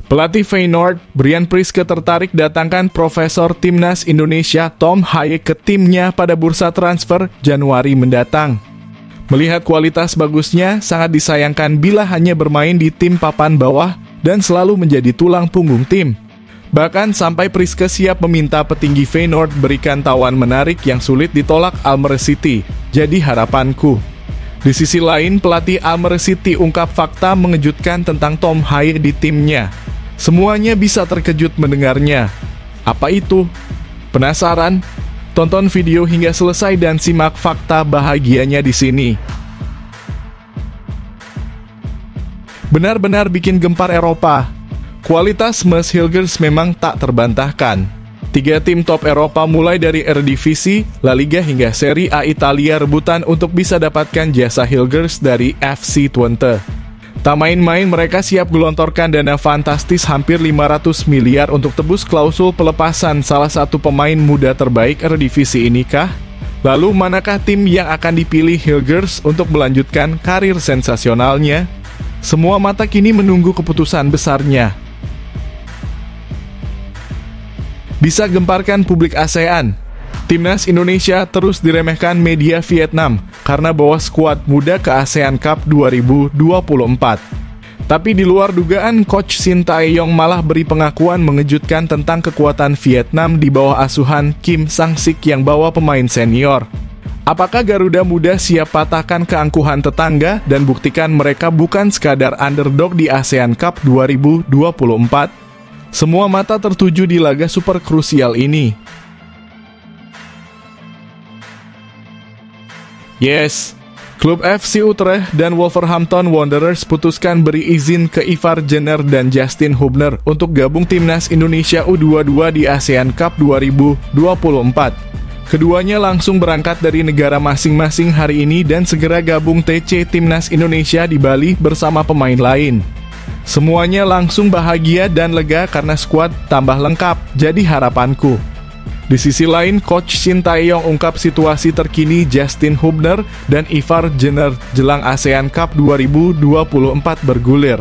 Pelatih Feyenoord, Brian Priske tertarik datangkan Profesor Timnas Indonesia Tom Haye ke timnya pada bursa transfer Januari mendatang. Melihat kualitas bagusnya, sangat disayangkan bila hanya bermain di tim papan bawah dan selalu menjadi tulang punggung tim. Bahkan sampai Priske siap meminta petinggi Feyenoord berikan tawaran menarik yang sulit ditolak Almere City. Jadi harapanku. Di sisi lain, pelatih Almere City ungkap fakta mengejutkan tentang Tom Haye di timnya. Semuanya bisa terkejut mendengarnya. Apa itu? Penasaran? Tonton video hingga selesai dan simak fakta bahagianya di sini. Benar-benar bikin gempar Eropa. Kualitas Mees Hilgers memang tak terbantahkan. 3 tim top Eropa mulai dari Eredivisie, La Liga hingga Serie A Italia rebutan untuk bisa dapatkan jasa Hilgers dari FC Twente. Tak main-main, mereka siap gelontorkan dana fantastis hampir 500 miliar untuk tebus klausul pelepasan salah satu pemain muda terbaik Eredivisie ini kah? Lalu manakah tim yang akan dipilih Hilgers untuk melanjutkan karir sensasionalnya? Semua mata kini menunggu keputusan besarnya. Bisa gemparkan publik ASEAN. Timnas Indonesia terus diremehkan media Vietnam karena bawa skuad muda ke ASEAN Cup 2024. Tapi di luar dugaan, Coach Shin Tae-yong malah beri pengakuan mengejutkan tentang kekuatan Vietnam di bawah asuhan Kim Sang-sik yang bawa pemain senior. Apakah Garuda Muda siap patahkan keangkuhan tetangga dan buktikan mereka bukan sekadar underdog di ASEAN Cup 2024? Semua mata tertuju di laga super krusial ini. Yes, klub FC Utrecht dan Wolverhampton Wanderers putuskan beri izin ke Ivar Jenner dan Justin Hubner untuk gabung Timnas Indonesia U22 di ASEAN Cup 2024. Keduanya langsung berangkat dari negara masing-masing hari ini dan segera gabung TC Timnas Indonesia di Bali bersama pemain lain. Semuanya langsung bahagia dan lega karena skuad tambah lengkap, jadi harapanku. Di sisi lain, Coach Shin Tae-yong ungkap situasi terkini Justin Hubner dan Ivar Jenner jelang ASEAN Cup 2024 bergulir.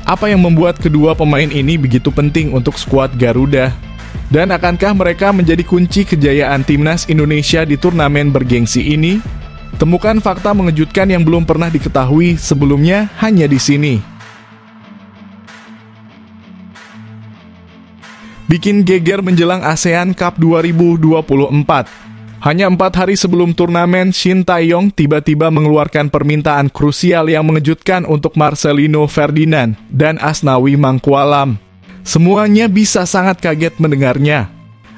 Apa yang membuat kedua pemain ini begitu penting untuk skuad Garuda? Dan akankah mereka menjadi kunci kejayaan Timnas Indonesia di turnamen bergengsi ini? Temukan fakta mengejutkan yang belum pernah diketahui sebelumnya hanya di sini. Bikin geger menjelang ASEAN Cup 2024. Hanya 4 hari sebelum turnamen, Shin Tae-yong tiba-tiba mengeluarkan permintaan krusial yang mengejutkan untuk Marcelino Ferdinand dan Asnawi Mangkualam. Semuanya bisa sangat kaget mendengarnya.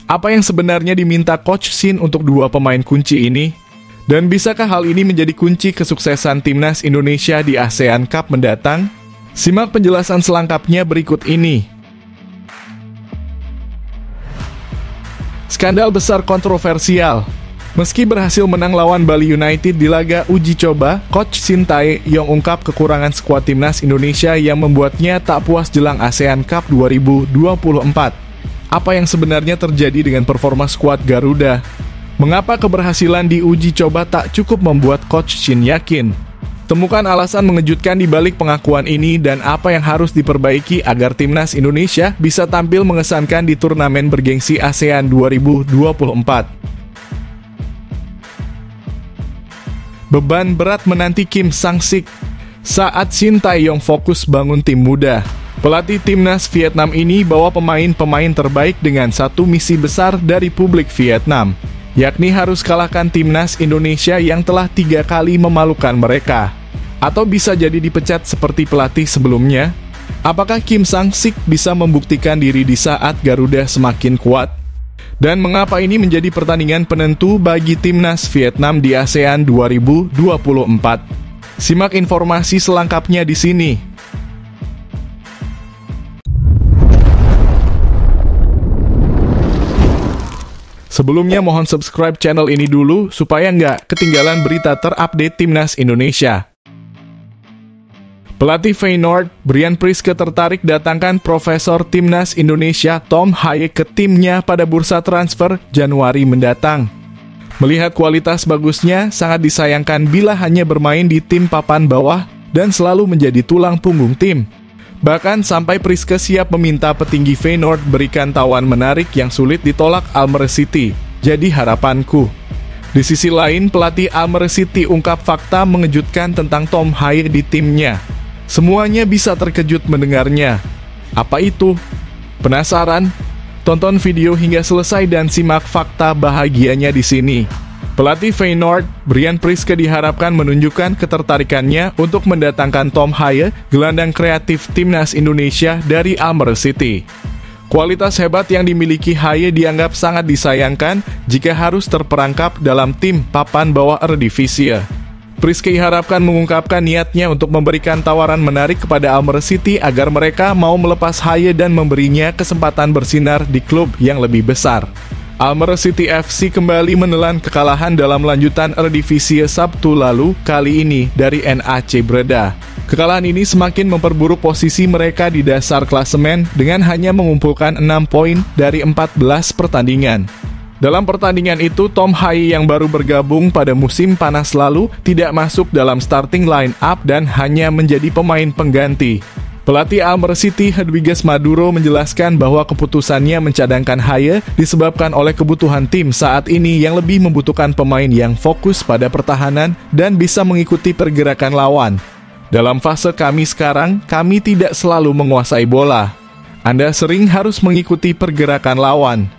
Apa yang sebenarnya diminta Coach Shin untuk dua pemain kunci ini? Dan bisakah hal ini menjadi kunci kesuksesan Timnas Indonesia di ASEAN Cup mendatang? Simak penjelasan selengkapnya berikut ini. Skandal besar kontroversial. Meski berhasil menang lawan Bali United di laga uji coba, Coach Shin Tae-yong ungkap kekurangan skuad Timnas Indonesia yang membuatnya tak puas jelang ASEAN Cup 2024. Apa yang sebenarnya terjadi dengan performa skuad Garuda? Mengapa keberhasilan di uji coba tak cukup membuat Coach Shin yakin? Temukan alasan mengejutkan di balik pengakuan ini dan apa yang harus diperbaiki agar Timnas Indonesia bisa tampil mengesankan di turnamen bergengsi ASEAN 2024. Beban berat menanti Kim Sang-sik. Saat Shin Tae-yong fokus bangun tim muda, pelatih Timnas Vietnam ini bawa pemain-pemain terbaik dengan satu misi besar dari publik Vietnam, yakni harus kalahkan Timnas Indonesia yang telah 3 kali memalukan mereka. Atau bisa jadi dipecat seperti pelatih sebelumnya? Apakah Kim Sang-sik bisa membuktikan diri di saat Garuda semakin kuat? Dan mengapa ini menjadi pertandingan penentu bagi Timnas Vietnam di ASEAN 2024? Simak informasi selengkapnya di sini. Sebelumnya mohon subscribe channel ini dulu supaya nggak ketinggalan berita terupdate Timnas Indonesia. Pelatih Feyenoord, Brian Priske tertarik datangkan Profesor Timnas Indonesia Tom Haye ke timnya pada bursa transfer Januari mendatang. Melihat kualitas bagusnya, sangat disayangkan bila hanya bermain di tim papan bawah dan selalu menjadi tulang punggung tim. Bahkan sampai Priske siap meminta petinggi Feyenoord berikan tawaran menarik yang sulit ditolak Almere City. Jadi harapanku. Di sisi lain, pelatih Almere City ungkap fakta mengejutkan tentang Tom Haye di timnya. Semuanya bisa terkejut mendengarnya. Apa itu? Penasaran? Tonton video hingga selesai dan simak fakta bahagianya di sini. Pelatih Feyenoord, Brian Priske diharapkan menunjukkan ketertarikannya untuk mendatangkan Tom Haye, gelandang kreatif timnas Indonesia dari Almere City. Kualitas hebat yang dimiliki Haye dianggap sangat disayangkan jika harus terperangkap dalam tim papan bawah Eredivisie. Priske diharapkan mengungkapkan niatnya untuk memberikan tawaran menarik kepada Almere City agar mereka mau melepas Haye dan memberinya kesempatan bersinar di klub yang lebih besar. Almere City FC kembali menelan kekalahan dalam lanjutan Eredivisie Sabtu lalu, kali ini dari NAC Breda. Kekalahan ini semakin memperburuk posisi mereka di dasar klasemen dengan hanya mengumpulkan 6 poin dari 14 pertandingan. Dalam pertandingan itu, Tom Haye yang baru bergabung pada musim panas lalu tidak masuk dalam starting line up dan hanya menjadi pemain pengganti. Pelatih Almere City, Hedwiges Maduro, menjelaskan bahwa keputusannya mencadangkan Haye disebabkan oleh kebutuhan tim saat ini yang lebih membutuhkan pemain yang fokus pada pertahanan dan bisa mengikuti pergerakan lawan. Dalam fase kami sekarang, kami tidak selalu menguasai bola. Anda sering harus mengikuti pergerakan lawan.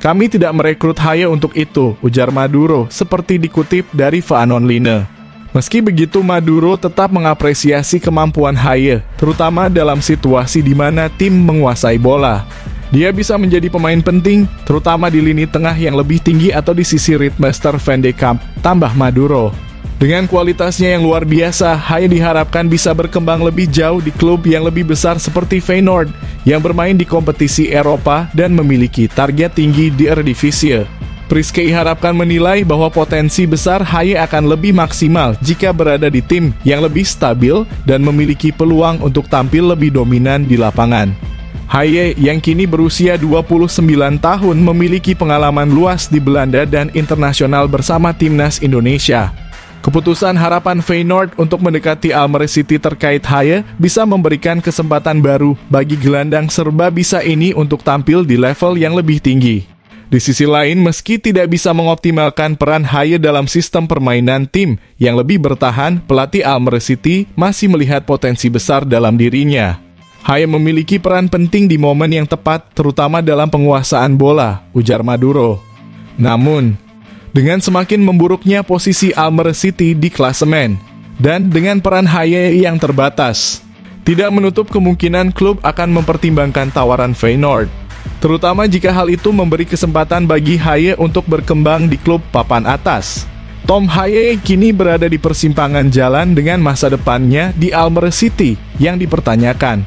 Kami tidak merekrut Haye untuk itu, ujar Maduro, seperti dikutip dari Van Online. Meski begitu, Maduro tetap mengapresiasi kemampuan Haye, terutama dalam situasi di mana tim menguasai bola. Dia bisa menjadi pemain penting, terutama di lini tengah yang lebih tinggi atau di sisi Ritmeester van de Kamp, tambah Maduro. Dengan kualitasnya yang luar biasa, Haye diharapkan bisa berkembang lebih jauh di klub yang lebih besar seperti Feyenoord, yang bermain di kompetisi Eropa dan memiliki target tinggi di Eredivisie. Priske diharapkan menilai bahwa potensi besar Haye akan lebih maksimal jika berada di tim yang lebih stabil dan memiliki peluang untuk tampil lebih dominan di lapangan. Haye yang kini berusia 29 tahun memiliki pengalaman luas di Belanda dan internasional bersama timnas Indonesia. Keputusan harapan Feyenoord untuk mendekati Almere City terkait Haye bisa memberikan kesempatan baru bagi gelandang serba bisa ini untuk tampil di level yang lebih tinggi. Di sisi lain, meski tidak bisa mengoptimalkan peran Haye dalam sistem permainan tim yang lebih bertahan, pelatih Almere City masih melihat potensi besar dalam dirinya. Haye memiliki peran penting di momen yang tepat, terutama dalam penguasaan bola, ujar Maduro. Namun, dengan semakin memburuknya posisi Almere City di klasemen, dan dengan peran Haye yang terbatas, tidak menutup kemungkinan klub akan mempertimbangkan tawaran Feyenoord. Terutama jika hal itu memberi kesempatan bagi Haye untuk berkembang di klub papan atas. Tom Haye kini berada di persimpangan jalan dengan masa depannya di Almere City yang dipertanyakan.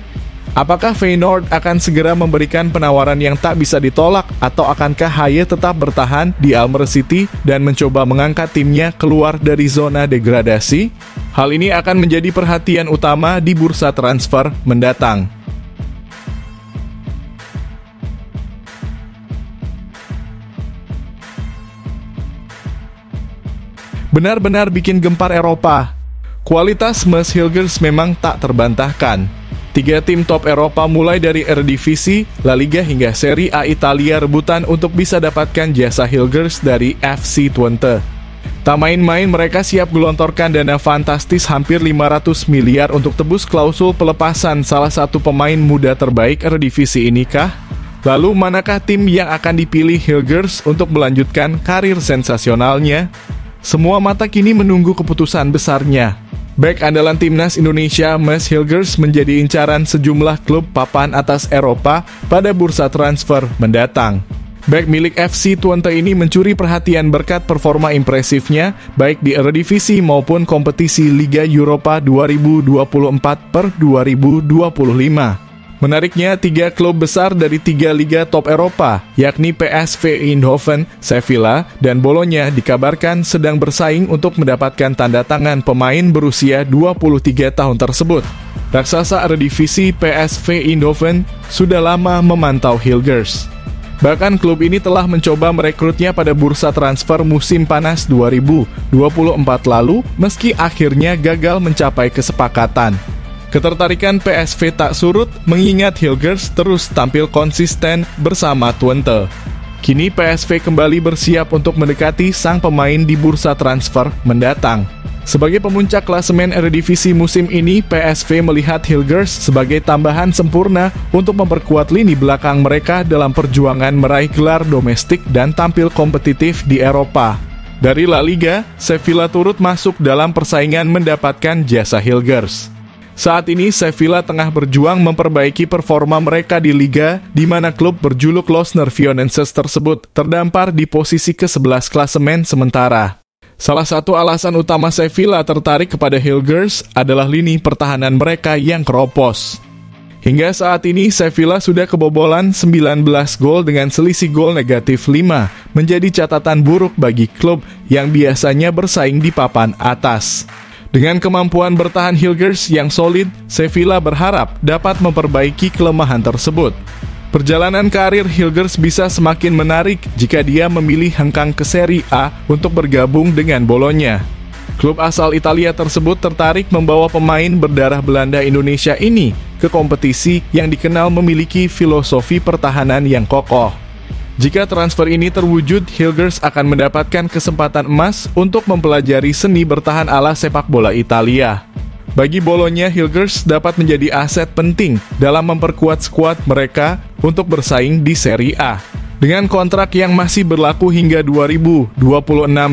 Apakah Feyenoord akan segera memberikan penawaran yang tak bisa ditolak atau akankah Haye tetap bertahan di Almere City dan mencoba mengangkat timnya keluar dari zona degradasi? Hal ini akan menjadi perhatian utama di bursa transfer mendatang. Benar-benar bikin gempar Eropa. Kualitas Mies Hilgers memang tak terbantahkan. 3 tim top Eropa mulai dari Eredivisie, La Liga hingga Serie A Italia rebutan untuk bisa dapatkan jasa Hilgers dari FC Twente. Tak main-main, mereka siap gelontorkan dana fantastis hampir 500 miliar untuk tebus klausul pelepasan salah satu pemain muda terbaik Eredivisie ini kah? Lalu manakah tim yang akan dipilih Hilgers untuk melanjutkan karir sensasionalnya? Semua mata kini menunggu keputusan besarnya. Bek andalan timnas Indonesia, Mies Hilgers, menjadi incaran sejumlah klub papan atas Eropa pada bursa transfer mendatang. Bek milik FC Twente ini mencuri perhatian berkat performa impresifnya baik di Eredivisie maupun kompetisi Liga Eropa 2024/2025. Menariknya, 3 klub besar dari 3 liga top Eropa, yakni PSV Eindhoven, Sevilla, dan Bologna dikabarkan sedang bersaing untuk mendapatkan tanda tangan pemain berusia 23 tahun tersebut. Raksasa Eredivisie PSV Eindhoven sudah lama memantau Hilgers. Bahkan klub ini telah mencoba merekrutnya pada bursa transfer musim panas 2024 lalu, meski akhirnya gagal mencapai kesepakatan. Ketertarikan PSV tak surut mengingat Hilgers terus tampil konsisten bersama Twente. Kini PSV kembali bersiap untuk mendekati sang pemain di bursa transfer mendatang. Sebagai pemuncak klasemen Eredivisie musim ini, PSV melihat Hilgers sebagai tambahan sempurna untuk memperkuat lini belakang mereka dalam perjuangan meraih gelar domestik dan tampil kompetitif di Eropa. Dari La Liga, Sevilla turut masuk dalam persaingan mendapatkan jasa Hilgers. Saat ini Sevilla tengah berjuang memperbaiki performa mereka di Liga, di mana klub berjuluk Los Nervionenses tersebut terdampar di posisi ke-11 klasemen sementara. Salah satu alasan utama Sevilla tertarik kepada Hilgers adalah lini pertahanan mereka yang keropos. Hingga saat ini Sevilla sudah kebobolan 19 gol dengan selisih gol negatif 5, menjadi catatan buruk bagi klub yang biasanya bersaing di papan atas. Dengan kemampuan bertahan Hilgers yang solid, Sevilla berharap dapat memperbaiki kelemahan tersebut. Perjalanan karir Hilgers bisa semakin menarik jika dia memilih hengkang ke Serie A untuk bergabung dengan Bologna. Klub asal Italia tersebut tertarik membawa pemain berdarah Belanda Indonesia ini ke kompetisi yang dikenal memiliki filosofi pertahanan yang kokoh. Jika transfer ini terwujud, Hilgers akan mendapatkan kesempatan emas untuk mempelajari seni bertahan ala sepak bola Italia. Bagi Bologna, Hilgers dapat menjadi aset penting dalam memperkuat skuad mereka untuk bersaing di Serie A. Dengan kontrak yang masih berlaku hingga 2026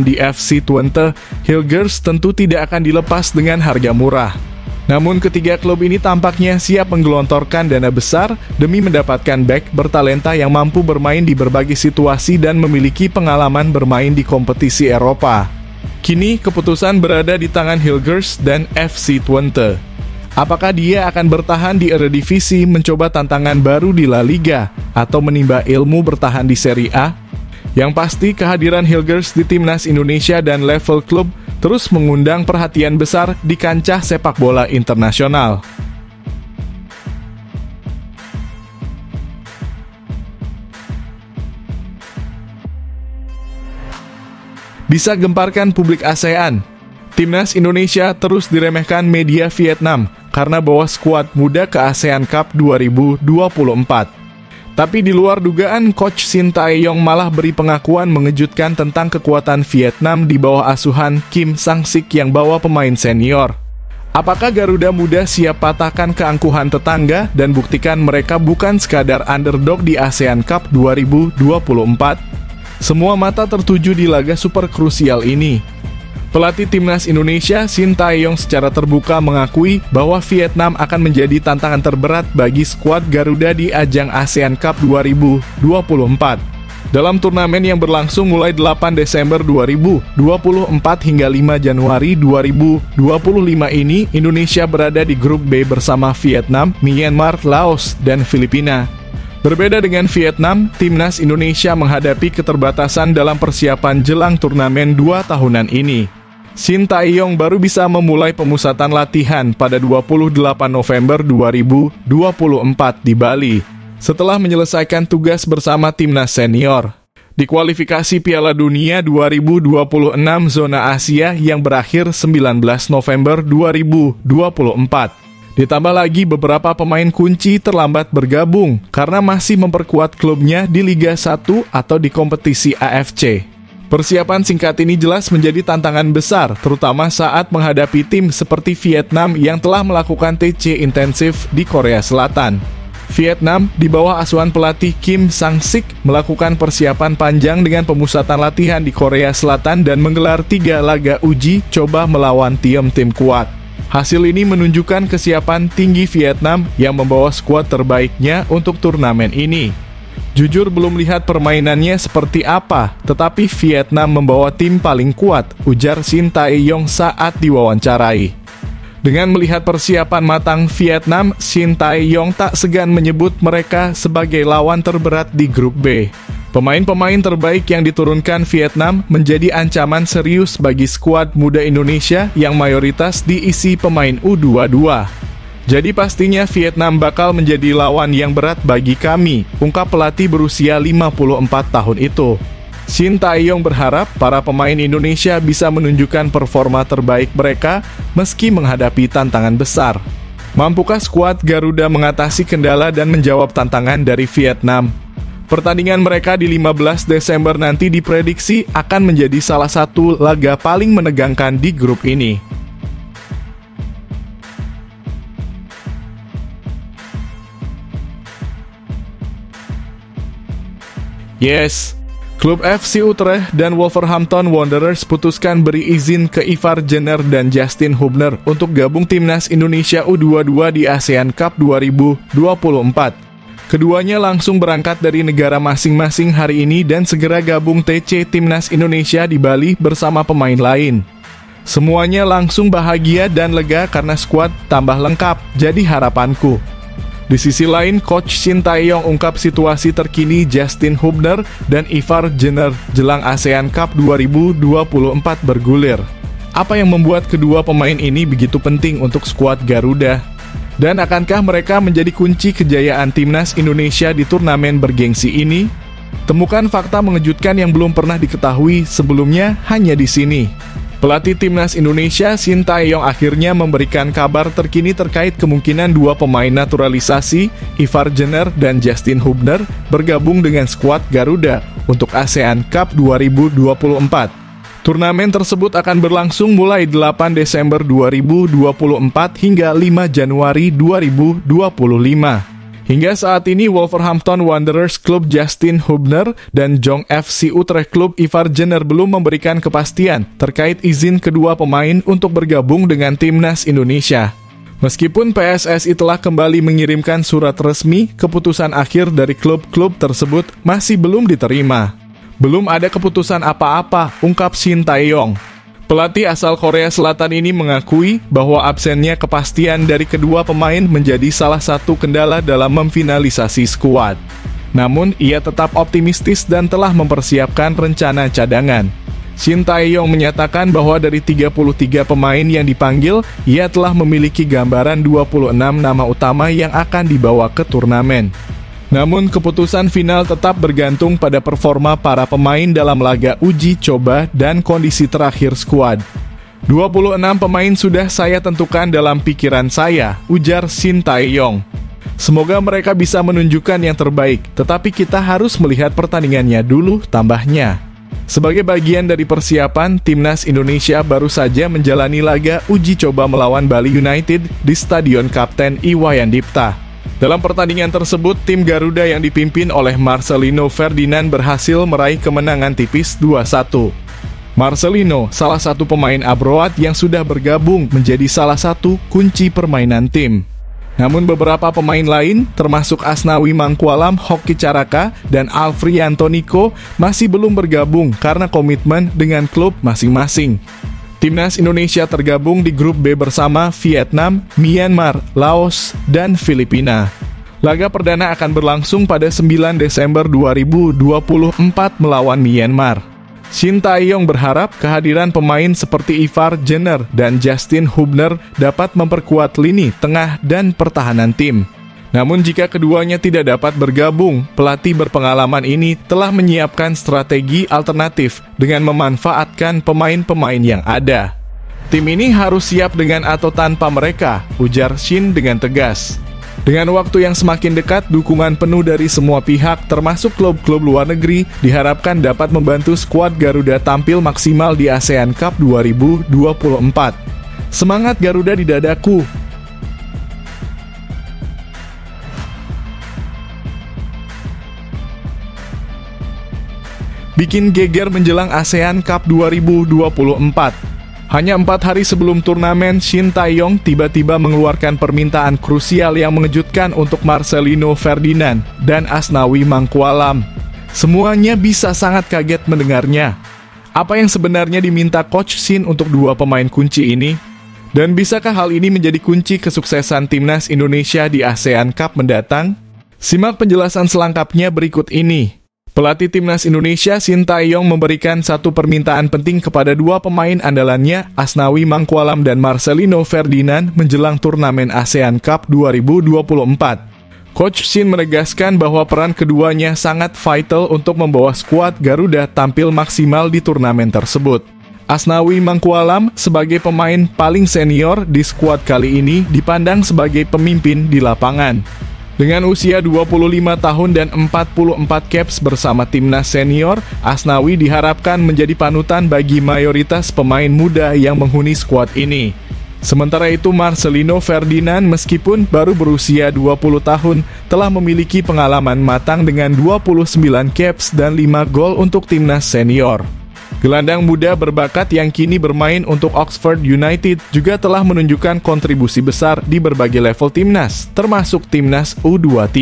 di FC Twente, Hilgers tentu tidak akan dilepas dengan harga murah. Namun ketiga klub ini tampaknya siap menggelontorkan dana besar demi mendapatkan bek bertalenta yang mampu bermain di berbagai situasi dan memiliki pengalaman bermain di kompetisi Eropa. Kini keputusan berada di tangan Hilgers dan FC Twente. Apakah dia akan bertahan di Eredivisie mencoba tantangan baru di La Liga atau menimba ilmu bertahan di Serie A? Yang pasti kehadiran Hilgers di timnas Indonesia dan level klub terus mengundang perhatian besar di kancah sepak bola internasional. Bisa gemparkan publik ASEAN. Timnas Indonesia terus diremehkan media Vietnam karena bawa skuad muda ke ASEAN Cup 2024. Tapi di luar dugaan, Coach Shin Tae-yong malah beri pengakuan mengejutkan tentang kekuatan Vietnam di bawah asuhan Kim Sang-sik yang bawa pemain senior. Apakah Garuda Muda siap patahkan keangkuhan tetangga dan buktikan mereka bukan sekadar underdog di ASEAN Cup 2024? Semua mata tertuju di laga super krusial ini. Pelatih timnas Indonesia, Shin Tae-yong secara terbuka mengakui bahwa Vietnam akan menjadi tantangan terberat bagi skuad Garuda di ajang ASEAN Cup 2024. Dalam turnamen yang berlangsung mulai 8 Desember 2024 hingga 5 Januari 2025 ini, Indonesia berada di grup B bersama Vietnam, Myanmar, Laos, dan Filipina. Berbeda dengan Vietnam, timnas Indonesia menghadapi keterbatasan dalam persiapan jelang turnamen 2 tahunan ini. Shin Tae-yong baru bisa memulai pemusatan latihan pada 28 November 2024 di Bali, setelah menyelesaikan tugas bersama timnas senior. Di kualifikasi Piala Dunia 2026 zona Asia yang berakhir 19 November 2024. Ditambah lagi beberapa pemain kunci terlambat bergabung karena masih memperkuat klubnya di Liga 1 atau di kompetisi AFC. Persiapan singkat ini jelas menjadi tantangan besar, terutama saat menghadapi tim seperti Vietnam yang telah melakukan TC intensif di Korea Selatan. Vietnam, di bawah asuhan pelatih Kim Sang-sik, melakukan persiapan panjang dengan pemusatan latihan di Korea Selatan dan menggelar 3 laga uji coba melawan tim kuat. Hasil ini menunjukkan kesiapan tinggi Vietnam yang membawa skuad terbaiknya untuk turnamen ini. Jujur belum lihat permainannya seperti apa, tetapi Vietnam membawa tim paling kuat, ujar Shin Tae-yong saat diwawancarai. Dengan melihat persiapan matang Vietnam, Shin Tae-yong tak segan menyebut mereka sebagai lawan terberat di grup B. Pemain-pemain terbaik yang diturunkan Vietnam menjadi ancaman serius bagi skuad muda Indonesia yang mayoritas diisi pemain U22. Jadi pastinya Vietnam bakal menjadi lawan yang berat bagi kami, ungkap pelatih berusia 54 tahun itu. Shin Tae-yong berharap para pemain Indonesia bisa menunjukkan performa terbaik mereka meski menghadapi tantangan besar. Mampukah skuad Garuda mengatasi kendala dan menjawab tantangan dari Vietnam? Pertandingan mereka di 15 Desember nanti diprediksi akan menjadi salah satu laga paling menegangkan di grup ini. Yes, klub FC Utrecht dan Wolverhampton Wanderers putuskan beri izin ke Ivar Jenner dan Justin Hubner untuk gabung timnas Indonesia U22 di ASEAN Cup 2024. Keduanya langsung berangkat dari negara masing-masing hari ini dan segera gabung TC Timnas Indonesia di Bali bersama pemain lain. Semuanya langsung bahagia dan lega karena skuad tambah lengkap, jadi harapanku. Di sisi lain, Coach Shin Tae-yong ungkap situasi terkini Justin Hubner dan Ivar Jenner jelang ASEAN Cup 2024 bergulir. Apa yang membuat kedua pemain ini begitu penting untuk skuad Garuda? Dan akankah mereka menjadi kunci kejayaan timnas Indonesia di turnamen bergengsi ini? Temukan fakta mengejutkan yang belum pernah diketahui sebelumnya hanya di sini. Pelatih timnas Indonesia Shin Tae-yong akhirnya memberikan kabar terkini terkait kemungkinan dua pemain naturalisasi, Ivar Jenner dan Justin Hubner, bergabung dengan skuad Garuda untuk ASEAN Cup 2024. Turnamen tersebut akan berlangsung mulai 8 Desember 2024 hingga 5 Januari 2025. Hingga saat ini Wolverhampton Wanderers klub Justin Hubner dan Jong FC Utrecht klub Ivar Jenner belum memberikan kepastian terkait izin kedua pemain untuk bergabung dengan timnas Indonesia. Meskipun PSSI telah kembali mengirimkan surat resmi, keputusan akhir dari klub-klub tersebut masih belum diterima. Belum ada keputusan apa-apa, ungkap Shin Tae-yong. Pelatih asal Korea Selatan ini mengakui bahwa absennya kepastian dari kedua pemain menjadi salah satu kendala dalam memfinalisasi skuad. Namun, ia tetap optimistis dan telah mempersiapkan rencana cadangan. Shin Tae-yong menyatakan bahwa dari 33 pemain yang dipanggil, ia telah memiliki gambaran 26 nama utama yang akan dibawa ke turnamen. Namun keputusan final tetap bergantung pada performa para pemain dalam laga uji coba dan kondisi terakhir skuad. 26 pemain sudah saya tentukan dalam pikiran saya, ujar Shin Tae-yong. Semoga mereka bisa menunjukkan yang terbaik, tetapi kita harus melihat pertandingannya dulu, tambahnya. Sebagai bagian dari persiapan, timnas Indonesia baru saja menjalani laga uji coba melawan Bali United di Stadion Kapten Iwayan Dipta. Dalam pertandingan tersebut, tim Garuda yang dipimpin oleh Marcelino Ferdinand berhasil meraih kemenangan tipis 2-1. Marcelino, salah satu pemain abroad yang sudah bergabung, menjadi salah satu kunci permainan tim. Namun beberapa pemain lain, termasuk Asnawi Mangkualam, Hoki Caraka, dan Alfri Antoniko, masih belum bergabung karena komitmen dengan klub masing-masing. Timnas Indonesia tergabung di grup B bersama Vietnam, Myanmar, Laos, dan Filipina. Laga perdana akan berlangsung pada 9 Desember 2024 melawan Myanmar. Shin Tae-yong berharap kehadiran pemain seperti Ivar Jenner dan Justin Hubner dapat memperkuat lini tengah dan pertahanan tim. Namun jika keduanya tidak dapat bergabung, pelatih berpengalaman ini telah menyiapkan strategi alternatif dengan memanfaatkan pemain-pemain yang ada. Tim ini harus siap dengan atau tanpa mereka, ujar Shin dengan tegas. Dengan waktu yang semakin dekat, dukungan penuh dari semua pihak termasuk klub-klub luar negeri diharapkan dapat membantu skuad Garuda tampil maksimal di ASEAN Cup 2024. Semangat Garuda di dadaku! Bikin geger menjelang ASEAN Cup 2024. Hanya 4 hari sebelum turnamen, Shin Tae-yong tiba-tiba mengeluarkan permintaan krusial yang mengejutkan untuk Marcelino Ferdinand dan Asnawi Mangkualam. Semuanya bisa sangat kaget mendengarnya. Apa yang sebenarnya diminta Coach Shin untuk dua pemain kunci ini? Dan bisakah hal ini menjadi kunci kesuksesan timnas Indonesia di ASEAN Cup mendatang? Simak penjelasan selengkapnya berikut ini. Pelatih timnas Indonesia Shin Tae-yong memberikan satu permintaan penting kepada dua pemain andalannya, Asnawi Mangkualam dan Marcelino Ferdinand, menjelang turnamen ASEAN Cup 2024. Coach Shin menegaskan bahwa peran keduanya sangat vital untuk membawa skuad Garuda tampil maksimal di turnamen tersebut. Asnawi Mangkualam sebagai pemain paling senior di skuad kali ini dipandang sebagai pemimpin di lapangan. Dengan usia 25 tahun dan 44 caps bersama timnas senior, Asnawi diharapkan menjadi panutan bagi mayoritas pemain muda yang menghuni skuad ini. Sementara itu Marcelino Ferdinand meskipun baru berusia 20 tahun telah memiliki pengalaman matang dengan 29 caps dan 5 gol untuk timnas senior. Gelandang muda berbakat yang kini bermain untuk Oxford United juga telah menunjukkan kontribusi besar di berbagai level timnas, termasuk timnas U23.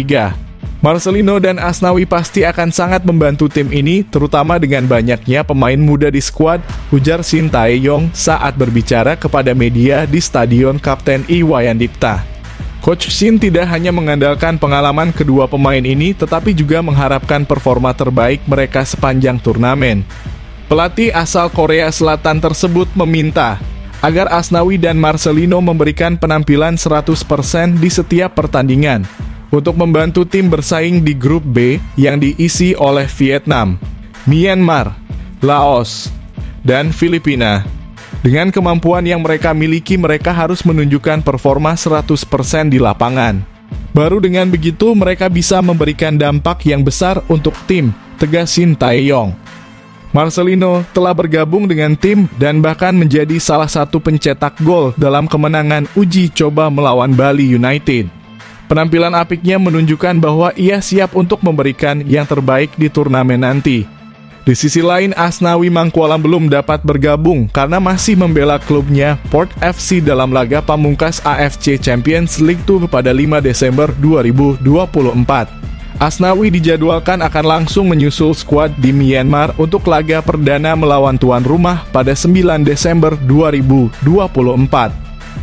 Marcelino dan Asnawi pasti akan sangat membantu tim ini, terutama dengan banyaknya pemain muda di skuad, ujar Shin Tae-yong saat berbicara kepada media di Stadion Kapten Iwayan Dipta. Coach Shin tidak hanya mengandalkan pengalaman kedua pemain ini, tetapi juga mengharapkan performa terbaik mereka sepanjang turnamen. Pelatih asal Korea Selatan tersebut meminta agar Asnawi dan Marcelino memberikan penampilan 100% di setiap pertandingan untuk membantu tim bersaing di grup B yang diisi oleh Vietnam, Myanmar, Laos, dan Filipina. Dengan kemampuan yang mereka miliki, mereka harus menunjukkan performa 100% di lapangan. Baru dengan begitu mereka bisa memberikan dampak yang besar untuk tim, tegas Shin Tae-yong. Marcelino telah bergabung dengan tim dan bahkan menjadi salah satu pencetak gol dalam kemenangan uji coba melawan Bali United. Penampilan apiknya menunjukkan bahwa ia siap untuk memberikan yang terbaik di turnamen nanti. Di sisi lain, Asnawi Mangkualam belum dapat bergabung karena masih membela klubnya Port FC dalam laga pamungkas AFC Champions League 2 pada 5 Desember 2024. Asnawi dijadwalkan akan langsung menyusul skuad di Myanmar untuk laga perdana melawan tuan rumah pada 9 Desember 2024.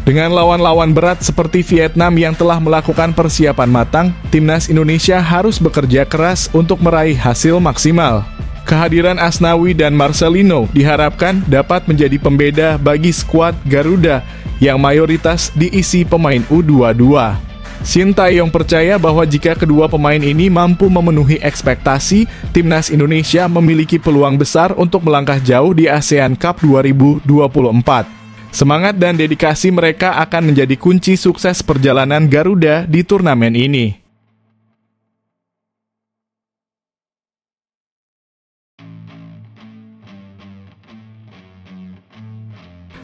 Dengan lawan-lawan berat seperti Vietnam yang telah melakukan persiapan matang, timnas Indonesia harus bekerja keras untuk meraih hasil maksimal. Kehadiran Asnawi dan Marcelino diharapkan dapat menjadi pembeda bagi skuad Garuda yang mayoritas diisi pemain U22. Shin Tae-yong percaya bahwa jika kedua pemain ini mampu memenuhi ekspektasi, timnas Indonesia memiliki peluang besar untuk melangkah jauh di ASEAN Cup 2024. Semangat dan dedikasi mereka akan menjadi kunci sukses perjalanan Garuda di turnamen ini.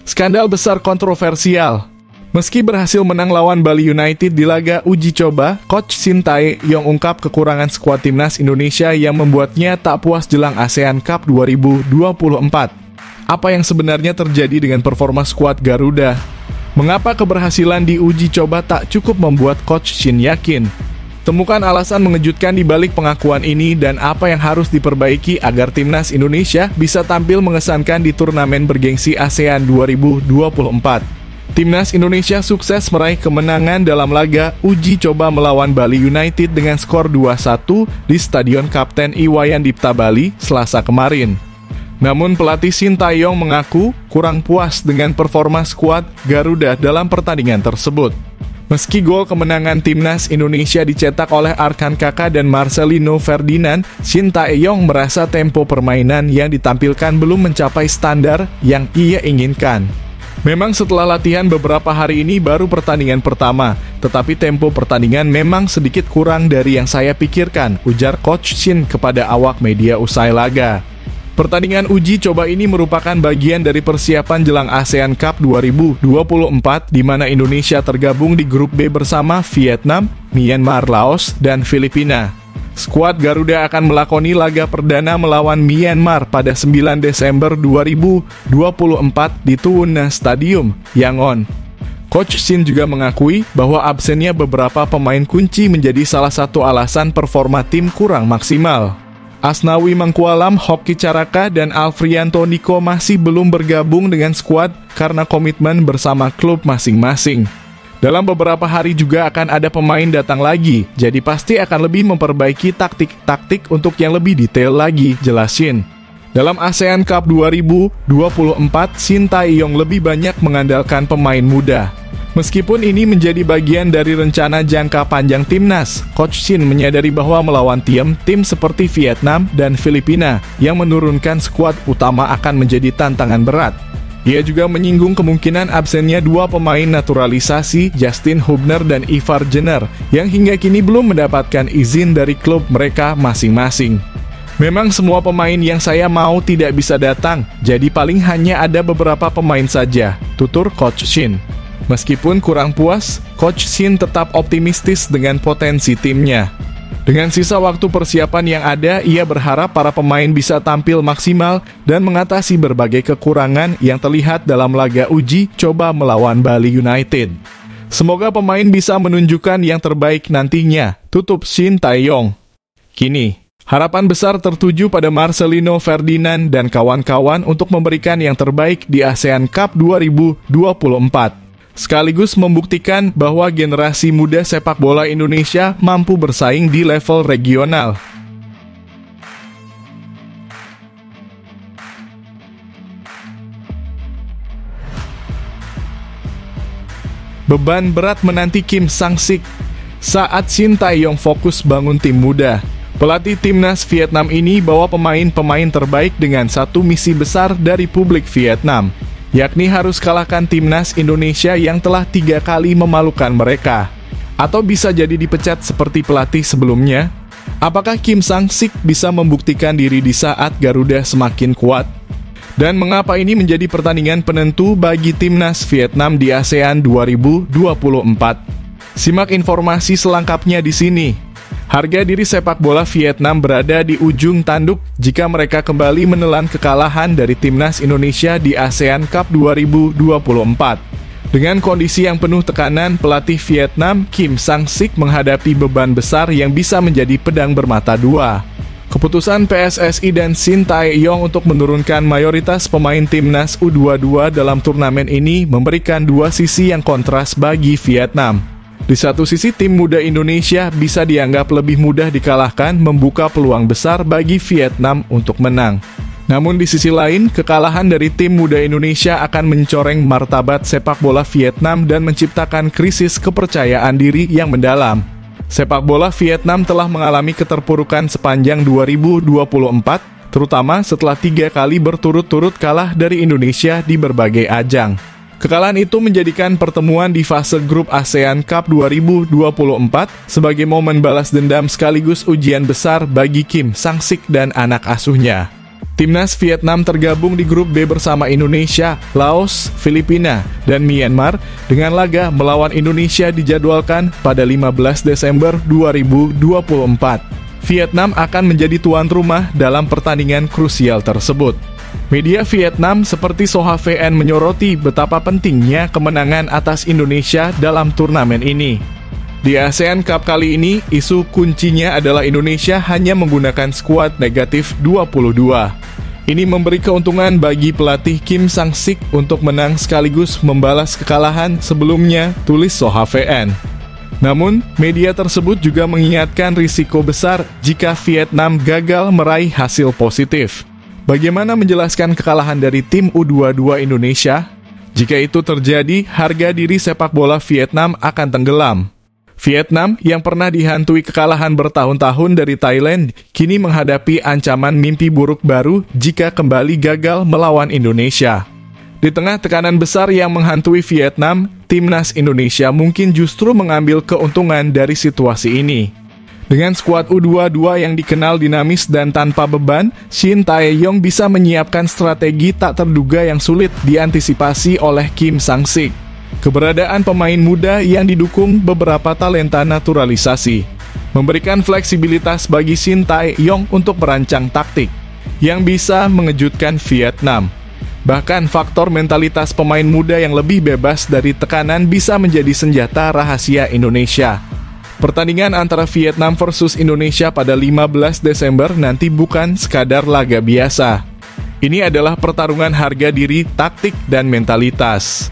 Skandal besar kontroversial. Meski berhasil menang lawan Bali United di laga uji coba, Coach Shin Tae-yong ungkap kekurangan skuad timnas Indonesia yang membuatnya tak puas jelang ASEAN Cup 2024. Apa yang sebenarnya terjadi dengan performa skuad Garuda? Mengapa keberhasilan di uji coba tak cukup membuat Coach Shin yakin? Temukan alasan mengejutkan di balik pengakuan ini dan apa yang harus diperbaiki agar timnas Indonesia bisa tampil mengesankan di turnamen bergengsi ASEAN 2024. Timnas Indonesia sukses meraih kemenangan dalam laga uji coba melawan Bali United dengan skor 2-1 di Stadion Kapten Iwayan Dipta Bali, Selasa kemarin. Namun pelatih Shin Tae-yong mengaku kurang puas dengan performa skuad Garuda dalam pertandingan tersebut. Meski gol kemenangan timnas Indonesia dicetak oleh Arkan Kaka dan Marcelino Ferdinand, Shin Tae-yong merasa tempo permainan yang ditampilkan belum mencapai standar yang ia inginkan. Memang setelah latihan beberapa hari ini baru pertandingan pertama, tetapi tempo pertandingan memang sedikit kurang dari yang saya pikirkan, ujar Coach Shin kepada awak media usai laga. Pertandingan uji coba ini merupakan bagian dari persiapan jelang ASEAN Cup 2024 di mana Indonesia tergabung di grup B bersama Vietnam, Myanmar, Laos, dan Filipina. Skuad Garuda akan melakoni laga perdana melawan Myanmar pada 9 Desember 2024 di Tuwuna Stadium, Yangon. Coach Shin juga mengakui bahwa absennya beberapa pemain kunci menjadi salah satu alasan performa tim kurang maksimal. Asnawi Mangkualam, Hoki Caraka, dan Alfrianto Niko masih belum bergabung dengan skuad karena komitmen bersama klub masing-masing. Dalam beberapa hari juga akan ada pemain datang lagi, jadi pasti akan lebih memperbaiki taktik-taktik untuk yang lebih detail lagi, jelas Shin. Dalam ASEAN Cup 2024, Shin Tae-yong lebih banyak mengandalkan pemain muda. Meskipun ini menjadi bagian dari rencana jangka panjang timnas, Coach Shin menyadari bahwa melawan tim seperti Vietnam dan Filipina yang menurunkan skuad utama akan menjadi tantangan berat. Ia juga menyinggung kemungkinan absennya dua pemain naturalisasi, Justin Hubner dan Ivar Jenner, yang hingga kini belum mendapatkan izin dari klub mereka masing-masing. Memang semua pemain yang saya mau tidak bisa datang, jadi paling hanya ada beberapa pemain saja, tutur Coach Shin. Meskipun kurang puas, Coach Shin tetap optimistis dengan potensi timnya. Dengan sisa waktu persiapan yang ada, ia berharap para pemain bisa tampil maksimal dan mengatasi berbagai kekurangan yang terlihat dalam laga uji coba melawan Bali United. Semoga pemain bisa menunjukkan yang terbaik nantinya, tutup Shin Tae-yong. Kini, harapan besar tertuju pada Marcelino Ferdinand dan kawan-kawan untuk memberikan yang terbaik di ASEAN Cup 2024. Sekaligus membuktikan bahwa generasi muda sepak bola Indonesia mampu bersaing di level regional. Beban berat menanti Kim Sang-sik saat Shin Tae-yong fokus bangun tim muda. Pelatih timnas Vietnam ini bawa pemain-pemain terbaik dengan satu misi besar dari publik Vietnam, yakni harus kalahkan timnas Indonesia yang telah 3 kali memalukan mereka. Atau bisa jadi dipecat seperti pelatih sebelumnya? Apakah Kim Sang-sik bisa membuktikan diri di saat Garuda semakin kuat? Dan mengapa ini menjadi pertandingan penentu bagi timnas Vietnam di ASEAN 2024? Simak informasi selengkapnya di sini. Harga diri sepak bola Vietnam berada di ujung tanduk jika mereka kembali menelan kekalahan dari timnas Indonesia di ASEAN Cup 2024. Dengan kondisi yang penuh tekanan, pelatih Vietnam Kim Sang-sik menghadapi beban besar yang bisa menjadi pedang bermata dua. Keputusan PSSI dan Shin Tae-yong untuk menurunkan mayoritas pemain timnas U22 dalam turnamen ini memberikan dua sisi yang kontras bagi Vietnam. Di satu sisi, tim muda Indonesia bisa dianggap lebih mudah dikalahkan, membuka peluang besar bagi Vietnam untuk menang. Namun di sisi lain, kekalahan dari tim muda Indonesia akan mencoreng martabat sepak bola Vietnam dan menciptakan krisis kepercayaan diri yang mendalam. Sepak bola Vietnam telah mengalami keterpurukan sepanjang 2024, terutama setelah 3 kali berturut-turut kalah dari Indonesia di berbagai ajang. Kekalahan itu menjadikan pertemuan di fase grup ASEAN Cup 2024 sebagai momen balas dendam sekaligus ujian besar bagi Kim Sang-sik dan anak asuhnya. Timnas Vietnam tergabung di grup B bersama Indonesia, Laos, Filipina, dan Myanmar dengan laga melawan Indonesia dijadwalkan pada 15 Desember 2024. Vietnam akan menjadi tuan rumah dalam pertandingan krusial tersebut. Media Vietnam seperti Soha VN menyoroti betapa pentingnya kemenangan atas Indonesia dalam turnamen ini. Di ASEAN Cup kali ini, isu kuncinya adalah Indonesia hanya menggunakan skuad negatif 22. Ini memberi keuntungan bagi pelatih Kim Sang-sik untuk menang sekaligus membalas kekalahan sebelumnya, tulis Soha VN. Namun, media tersebut juga mengingatkan risiko besar jika Vietnam gagal meraih hasil positif. Bagaimana menjelaskan kekalahan dari tim U22 Indonesia? Jika itu terjadi, harga diri sepak bola Vietnam akan tenggelam. Vietnam yang pernah dihantui kekalahan bertahun-tahun dari Thailand, kini menghadapi ancaman mimpi buruk baru jika kembali gagal melawan Indonesia. Di tengah tekanan besar yang menghantui Vietnam, timnas Indonesia mungkin justru mengambil keuntungan dari situasi ini. Dengan skuad U22 yang dikenal dinamis dan tanpa beban, Shin Tae-yong bisa menyiapkan strategi tak terduga yang sulit diantisipasi oleh Kim Sang-sik. Keberadaan pemain muda yang didukung beberapa talenta naturalisasi memberikan fleksibilitas bagi Shin Tae-yong untuk merancang taktik yang bisa mengejutkan Vietnam. Bahkan faktor mentalitas pemain muda yang lebih bebas dari tekanan bisa menjadi senjata rahasia Indonesia. Pertandingan antara Vietnam versus Indonesia pada 15 Desember nanti bukan sekadar laga biasa. Ini adalah pertarungan harga diri, taktik, dan mentalitas.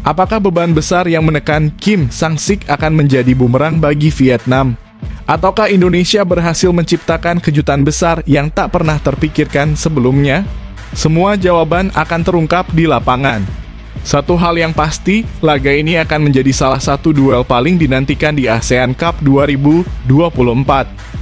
Apakah beban besar yang menekan Kim Sang-sik akan menjadi bumerang bagi Vietnam? Ataukah Indonesia berhasil menciptakan kejutan besar yang tak pernah terpikirkan sebelumnya? Semua jawaban akan terungkap di lapangan. Satu hal yang pasti, laga ini akan menjadi salah satu duel paling dinantikan di ASEAN Cup 2024.